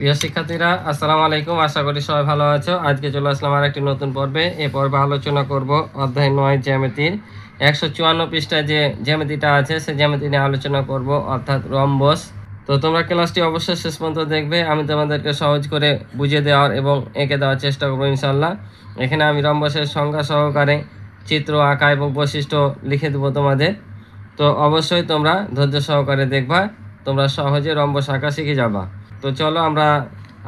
প্রিয় শিক্ষার্থীরা, আসসালামু আলাইকুম। আশা করি সবাই ভালো আছো। আজকে চলে আসলাম আর একটি নতুন পর্বে। এই পর্বে আলোচনা করব অধ্যায় 9 জ্যামিতির 154 পৃষ্ঠায় যে জ্যামিতিটা আছে সেই জ্যামিতি নিয়ে আলোচনা করব, অর্থাৎ রম্বস। তো তোমরা ক্লাসটি অবশ্যই শেষ পর্যন্ত দেখবে। আমি তোমাদেরকে সহজ করে বুঝিয়ে দেওয়ার এবং এঁকে দেওয়ার চেষ্টা করবো ইনশাল্লাহ। এখানে আমি রম্বসের সংজ্ঞা সহকারে চিত্র আঁকা এবং বৈশিষ্ট্য লিখে দেবো তোমাদের। তো অবশ্যই তোমরা ধৈর্য সহকারে দেখবা, তোমরা সহজে রম্বস আঁকা শিখে যাবা। তো চলো আমরা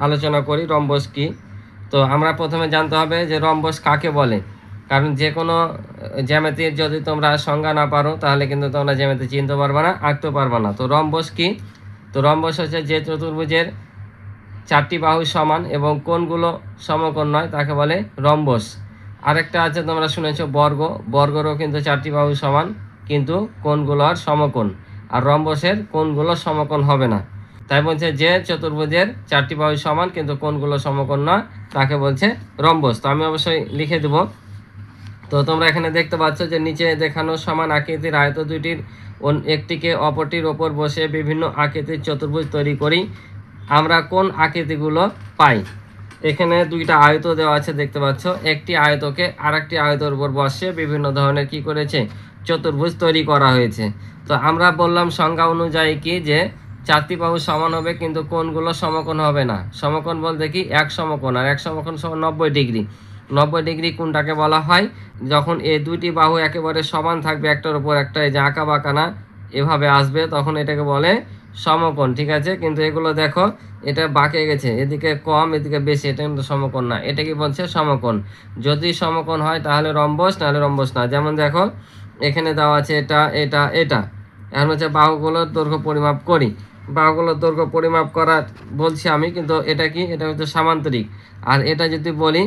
আলোচনা করি রম্বস কি। তো আমরা প্রথমে জানতে হবে যে রম্বস কাকে বলে, কারণ যে কোনো জ্যামিতির যদি তোমরা সংজ্ঞা না পারো তাহলে কিন্তু তোমরা জ্যামিতি চিনতে পারবে না, আঁকতে পারবে না। তো রম্বস কি? তো রম্বস হচ্ছে যে চতুর্ভুজের চারটি বাহু সমান এবং কোণগুলো সমকোণ নয় তাকে বলে রম্বস। আরেকটা আছে তোমরা শুনেছো বর্গ, বর্গরও কিন্তু চারটি বাহু সমান কিন্তু কোণগুলো আর সমকোণ, আর রম্বসের কোণগুলো সমকোণ হবে না। তাই বলছে যে চতুর্ভুজের চারটি বাহু সমান কিন্তু কোণগুলো সমকোণ নয় তাকে বলছে রম্বস। তো আমি অবশ্যই লিখে দেব। তো তোমরা এখানে দেখতে পাচ্ছ যে নিচে দেখানো সমান আকৃতির আয়ত দুইটির একটিকে অপরটির ওপর বসে বিভিন্ন আকৃতির চতুর্ভুজ তৈরি করি। আমরা কোন আকৃতিগুলো পাই? এখানে দুইটা আয়ত দেওয়া আছে দেখতে পাচ্ছ। একটি আয়তকে আরেকটি আয়তের উপর বসে বিভিন্ন ধরনের কি করেছে চতুর্ভুজ তৈরি করা হয়েছে। তো আমরা বললাম সংজ্ঞা অনুযায়ী কি যে চারটি বাহু সমান হবে কিন্তু কোণগুলো সমকোণ হবে না। সমকোণ বলতে কি এক সমকোণ, আর এক সমকোণ সমান 90 ডিগ্রি। 90 ডিগ্রি কোণটাকে বলা হয় যখন এই দুইটি বাহু একেবারে সমান থাকবে একটার উপর একটা, এই যে আঁকা বাঁকা না এভাবে আসবে, তখন এটাকে বলে সমকোণ। ঠিক আছে, কিন্তু এগুলো দেখো এটা বাঁকে গেছে, এদিকে কম এদিকে বেশি, এটা কিন্তু সমকোণ না। এটা কি বলছে? সমকোণ। যদি সমকোণ হয় তাহলে রম্বস, নাহলে রম্বস না। যেমন দেখো এখানে দেওয়া আছে এটা এটা এটা। এখন হচ্ছে বাহুগুলোর দৈর্ঘ্য পরিমাপ করি। বাহুগুলোর দৈর্ঘ্য পরিমাপ করা বলছি আমি, কিন্তু এটা কি? এটা হচ্ছে সামান্তরিক। আর এটা যদি বলি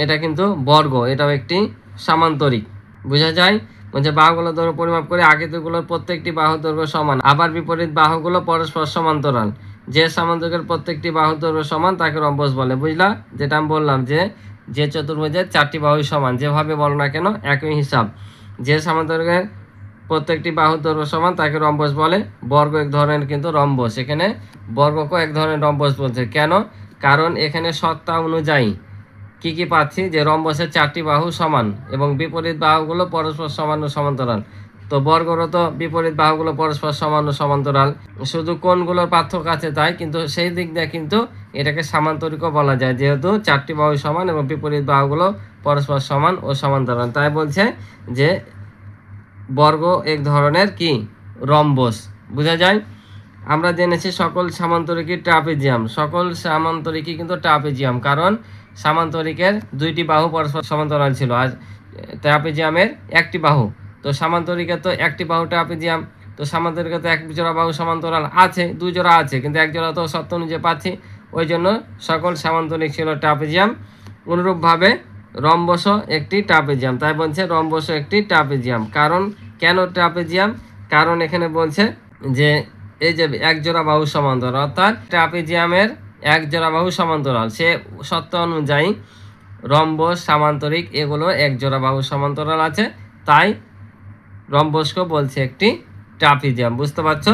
এটা কিন্তু বর্গ, এটাও একটি সামান্তরিক। বোঝা যায়? বলছে বাহুগুলোর দৈর্ঘ্য পরিমাপ করে আকৃতিগুলোর প্রত্যেকটি বাহুর দৈর্ঘ্য সমান, আবার বিপরীত বাহুগুলো পরস্পর সমান্তরাল। যে সামান্তরিকের প্রত্যেকটি বাহুর দৈর্ঘ্য সমান তাকে রম্বস বলে। বুঝলা? যেটা আমি বললাম যে যে চতুর্ভুজের চারটি বাহু সমান, যেভাবে বলো না কেন একই হিসাব। যে সামান্তরিকের প্রত্যেকটি বাহুর দৈর্ঘ্য সমান তাকে রম্বস বলে। বর্গ এক ধরনের কিন্তু রম্বস, এখানে বর্গকেও এক ধরনের রম্বস বলছে। কেন? কারণ এখানে সত্তা অনুযায়ী কি কি পাচ্ছি যে রম্বসের চারটি বাহু সমান এবং বিপরীত বাহুগুলো পরস্পর সমান ও সমান্তরাল। তো বর্গরও তো বিপরীত বাহুগুলো পরস্পর সমান ও সমান্তরাল, শুধু কোণগুলোর পার্থক্য আছে তাই, কিন্তু সেই দিক দিয়ে কিন্তু এটাকে সামান্তরিকও বলা যায়, যেহেতু চারটি বাহু সমান এবং বিপরীত বাহুগুলো পরস্পর সমান ও সমান্তরাল। তাই বলছে যে বর্গ এক ধরনের কি রম্বস। বোঝা যায়? আমরা জেনেছি সকল সামান্তরিকই ট্রাপিজিয়াম, সকল সামান্তরিকই কিন্তু ট্রাপিজিয়াম, কারণ সামান্তরিকের দুইটি বাহু পরস্পর সমান্তরাল ছিল, আর ট্রাপিজিয়ামের একটি বাহু। তো সামান্তরিকের তো একটি বাহু ট্রাপিজিয়াম, তো সামান্তরিকের তো এক জোড়া বাহু সমান্তরাল আছে, দুই জোড়া আছে, কিন্তু এক জোড়া তো সত্য অনুযায়ী পাচ্ছি, ওই জন্য সকল সামান্তরিক ছিল ট্রাপিজিয়াম। অনুরূপভাবে রম্বসও একটি ট্রাপিজিয়াম। তাই বলছে রম্বসও একটি ট্রাপিজিয়াম। কারণ কেন ট্রাপিজিয়াম? কারণ এখানে বলছে যে এই যে এক জোড়া বাহু সমান্তরাল, অর্থাৎ ট্রাপিজিয়ামের এক জোড়া বাহু সমান্তরাল, সে সত্য অনুযায়ী রম্বস সামান্তরিক এগুলো এক জোড়া বাহু সমান্তরাল আছে, তাই রম্বসকে বলছে একটি ট্রাপিজিয়াম। বুঝতে পারছো?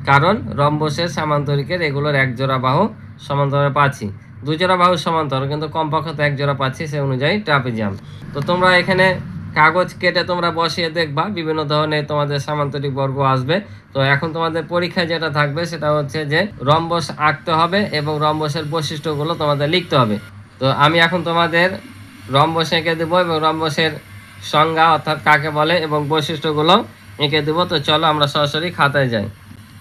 কারণ রম্বসের সামান্তরিকের এগুলোর এক জোড়া বাহু সমান্তরাল পাচ্ছি, দুই জোড়া বাহু সমান্তরাল কিন্তু কমপক্ষে তো এক জোড়া পাচ্ছি, সে অনুযায়ী ট্রাপিজিয়াম। তো তোমরা এখানে কাগজ কেটে তোমরা বসিয়ে দেখবা বিভিন্ন ধরনের তোমাদের সামান্তরিক বর্গ আসবে। তো এখন তোমাদের পরীক্ষায় যেটা থাকবে সেটা হচ্ছে যে রম্বস আঁকতে হবে এবং রম্বসের বৈশিষ্ট্যগুলো তোমাদের লিখতে হবে। তো আমি এখন তোমাদের রম্বস এঁকে দেবো এবং রম্বসের সংজ্ঞা অর্থাৎ কাকে বলে এবং বৈশিষ্ট্যগুলো এঁকে দেবো। তো চলো আমরা সরাসরি খাতায় যাই।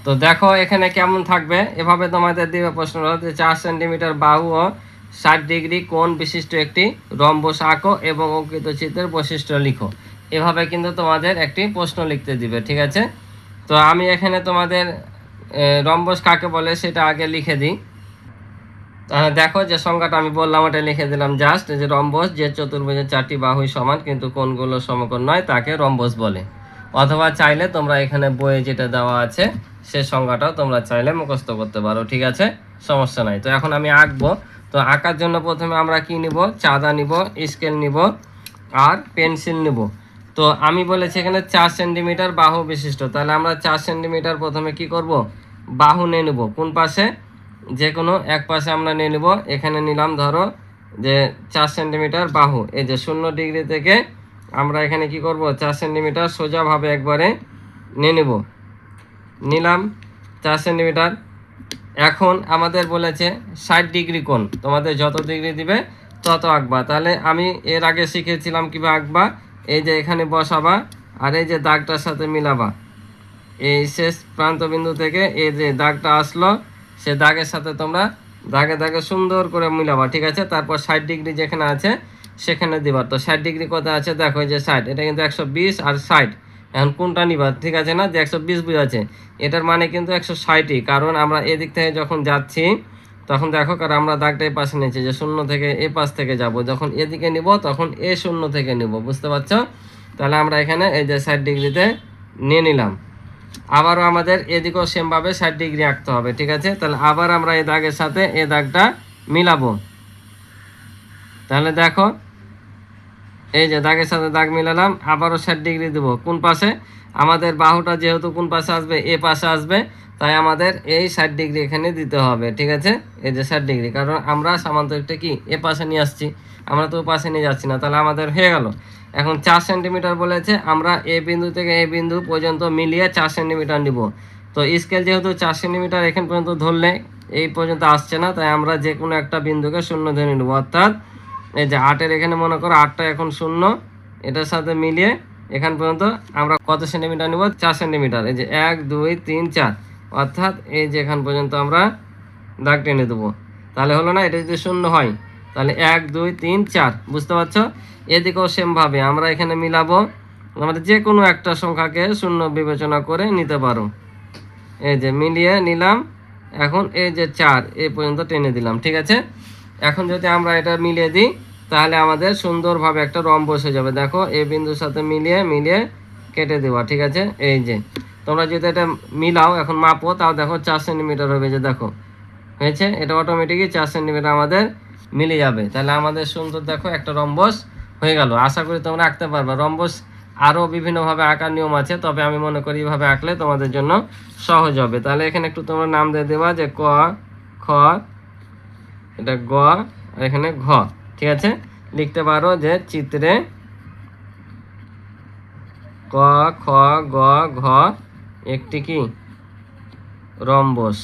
তো দেখো এখানে কেমন থাকবে, এভাবে তোমাদের দিবে প্রশ্ন যে 4 সেন্টিমিটার বাহু ও 60 ডিগ্রি কোণ বিশিষ্ট একটি রম্বস আঁকো এবং অঙ্কিত চিত্রের বৈশিষ্ট্য লিখো। এভাবে কিন্তু তোমাদের একটি প্রশ্ন লিখতে দিবে। ঠিক আছে, তো আমি এখানে তোমাদের রম্বস কাকে বলে সেটা আগে লিখে দিই। দেখো যে সংজ্ঞাটা আমি বললাম ওটা লিখে দিলাম জাস্ট, যে রম্বস যে চতুর্ভুজের চারটি বাহুই সমান কিন্তু কোণগুলো সমকোণ নয় তাকে রম্বস বলে। অথবা চাইলে তোমরা এখানে বইয়ে যেটা দেওয়া আছে সে সংজ্ঞাটাও তোমরা চাইলে মুখস্থ করতে পারো। ঠিক আছে, সমস্যা নাই। তো এখন আমি আঁকবো। তো আঁকার জন্য প্রথমে আমরা কি নিব? চাঁদা নিব, স্কেল নিব আর পেন্সিল নিব। তো আমি বলেছি এখানে 4 সেন্টিমিটার বাহু বিশিষ্ট, তাহলে আমরা 4 সেন্টিমিটার প্রথমে কি করব? বাহু নিয়ে নেব। কোন পাশে? যে কোনো এক পাশে আমরা নিয়ে নেব। এখানে নিলাম ধরো যে 4 সেন্টিমিটার বাহু, এই যে 0 ডিগ্রি থেকে আমরা এখানে কি করব 4 সেন্টিমিটার সোজাভাবে একবারে নিয়ে নেব। নিলাম 4 সেন্টিমিটার। এখন আমাদের বলেছে 60 ডিগ্রি কোণ, তোমাদের যত ডিগ্রি দিবে তত আঁকবা। তাহলে আমি এর আগে শিখেছিলাম কীভাবে আঁকবা, এই যে এখানে বসাবা আর এই যে দাগটার সাথে মিলাবা। এই শেষ প্রান্তবিন্দু থেকে এই যে দাগটা আসলো সে দাগের সাথে তোমরা দাগে দাগে সুন্দর করে মিলাবা, ঠিক আছে। তারপর 60 ডিগ্রি যেখানে আছে সেখানে দিবা। তো 60 ডিগ্রি কোথায় আছে দেখো, এই যে 60, এটা কিন্তু 120 আর 60। এখন কোনটা নিবা, ঠিক আছে না, যে 120 বুঝাচ্ছে, এটার মানে কিন্তু 160ই, কারণ আমরা এদিক থেকে যখন যাচ্ছি তখন দেখো, কারণ আমরা দাগটা এই পাশে নিয়েছি যে 0 থেকে এই পাশ থেকে যাব, যখন এদিকে নিব তখন এ 0 থেকে নিব, বুঝতে পারছো। তাহলে আমরা এখানে এই যে 60 ডিগ্রিতে নিয়ে নিলাম। আবারও আমাদের এদিকেও সেমভাবে 60 ডিগ্রি আঁকতে হবে, ঠিক আছে। তাহলে আবার আমরা এই দাগের সাথে এই দাগটা মিলাবো। তাহলে দেখো এই যে দাগের সাথে দাগ মিলালাম, আবারও 60 ডিগ্রি দেবো। কোন পাশে, আমাদের বাহুটা যেহেতু কোন পাশে আসবে, এ পাশে আসবে, তাই আমাদের এই 60 ডিগ্রি এখানে দিতে হবে, ঠিক আছে। এই যে 60 ডিগ্রি, কারণ আমরা সামান্তরিকটা কি এ পাশে নিয়ে আসছি, আমরা তো ও পাশে নিয়ে যাচ্ছি না। তাহলে আমাদের হয়ে গেল। এখন 4 সেন্টিমিটার বলেছে, আমরা এ বিন্দু থেকে এই বিন্দু পর্যন্ত মিলিয়ে 4 সেন্টিমিটার নিব। তো স্কেল যেহেতু 4 সেন্টিমিটার এখান পর্যন্ত ধরলে এই পর্যন্ত আসছে না, তাই আমরা যে কোনো একটা বিন্দুকে 0 ধরে নেব। অর্থাৎ এই যে 8-এর এখানে মনে করো 8টা এখন 0, এটার সাথে মিলিয়ে এখান পর্যন্ত আমরা কত সেন্টিমিটার নেব, 4 সেন্টিমিটার। এই যে 1 2 3 4, অর্থাৎ এই যে এখান পর্যন্ত আমরা দাগ টেনে দেবো। তাহলে হলো না, এটা যদি 0 হয় তাহলে 1 2 3 4, বুঝতে পারছো। এদিকেও সেমভাবে আমরা এখানে মিলাবো, আমরা যে কোনো একটা সংখ্যাকে 0 বিবেচনা করে নিতে পারো। এই যে মিলিয়ে নিলাম, এখন এই যে 4 এই পর্যন্ত টেনে দিলাম, ঠিক আছে। এখন যদি আমরা এটা মিলিয়ে দিই তাহলে আমাদের সুন্দরভাবে একটা রম্বস হয়ে যাবে। দেখো এই বিন্দুর সাথে মিলিয়ে কেটে দেওয়া, ঠিক আছে। এই যে তোমরা যদি এটা মিলাও এখন মাপো, তাও দেখো 4 সেন্টিমিটার হবে, যে দেখো হয়েছে, এটা অটোমেটিকই 4 সেন্টিমিটার আমাদের মিলে যাবে। তাহলে আমাদের সুন্দর দেখো একটা রম্বস হয়ে গেল। আশা করি তোমরা আঁকতে পারবে। রম্বস আরও বিভিন্নভাবে আঁকার নিয়ম আছে, তবে আমি মনে করি এইভাবে আঁকলে তোমাদের জন্য সহজ হবে। তাহলে এখানে একটু তোমরা নাম দিয়ে দেবা, যে ক খ, এটা গ, আর এখানে ঘ, ঠিক আছে। লিখতে পারো যে চিত্রে ক খ গ ঘ একটি কি রম্বস,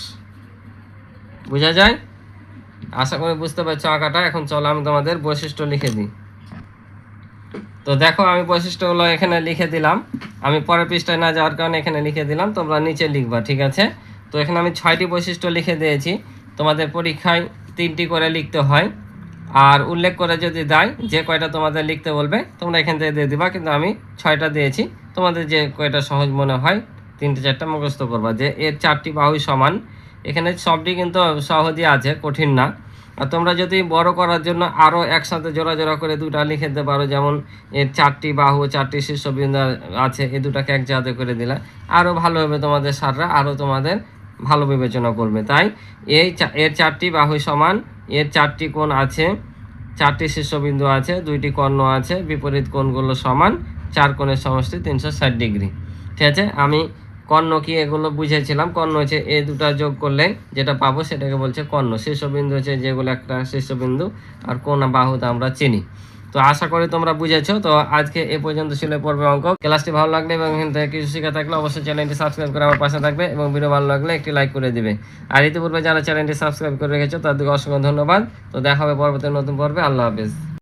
বোঝা যায়। আশা করি বুঝতে পারছো আঁকাটা। এখন চলো আমি তোমাদের বৈশিষ্ট্য লিখে দিই। তো দেখো আমি বৈশিষ্ট্যগুলো এখানে লিখে দিলাম, আমি পরের পৃষ্ঠায় না যাওয়ার কারণে এখানে লিখে দিলাম, তোমরা নিচে লিখবা, ঠিক আছে। তো এখানে আমি 6টি বৈশিষ্ট্য লিখে দিয়েছি। তোমাদের পরীক্ষায় 3টি করে লিখতে হয়, আর উল্লেখ করে যদি দেয় যে কয়টা তোমাদের লিখতে বলবে তোমরা এখান থেকে দিয়ে দিবা, কিন্তু আমি 6টা দিয়েছি। তোমাদের যে কয়টা সহজ মনে হয় 3টে 4টা মুখস্থ করবা। যে এর 4টি বাহুই সমান, এখানে সবটি কিন্তু সহজই আছে, কঠিন না। আর তোমরা যদি বড় করার জন্য আরও একসাথে জোড়া জোড়া করে 2টা লিখে দিতে পারো, যেমন এর 4টি বাহু 4টি শীর্ষবিন্দু আছে, এই 2টাকে এক জায়গাতে করে দিলা, আরও ভালো হবে, তোমাদের স্যাররা আরও তোমাদের ভালো বিবেচনা করবে। তাই এর 4টি বাহু সমান, এর 4টি কোণ আছে, 4টি শীর্ষবিন্দু আছে, 2টি কর্ণ আছে, বিপরীত কোণগুলো সমান, 4 কোণের সমষ্টি 360 ডিগ্রি, ঠিক আছে। আমি কর্ণ কি এগুলো বুঝেছিলাম। কর্ণ হচ্ছে এই 2টা যোগ করলে যেটা পাবো সেটাকে বলছে কর্ণ। শীর্ষবিন্দু হচ্ছে যেগুলো একটা শীর্ষবিন্দু, আর কোণ বাহুটা আমরা চিনি। তো আশা করি তোমরা বুঝেছো। তো আজকে এ পর্যন্ত ছিল পর্বে অঙ্ক। ক্লাসটি ভালো লাগলে এবং এখান থেকে কিছু শেখা থাকলে অবশ্যই চ্যানেলটি সাবস্ক্রাইব করে আমার পাশে থাকবে, এবং ভিডিও ভালো লাগলে একটি লাইক করে দিবে। আর ইতিপূর্বে যারা চ্যানেলটি সাবস্ক্রাইব করে রেখেছো তাদেরকে অসংখ্য ধন্যবাদ। তো দেখা হবে পরবর্তী নতুন পর্বে। আল্লাহ হাফেজ।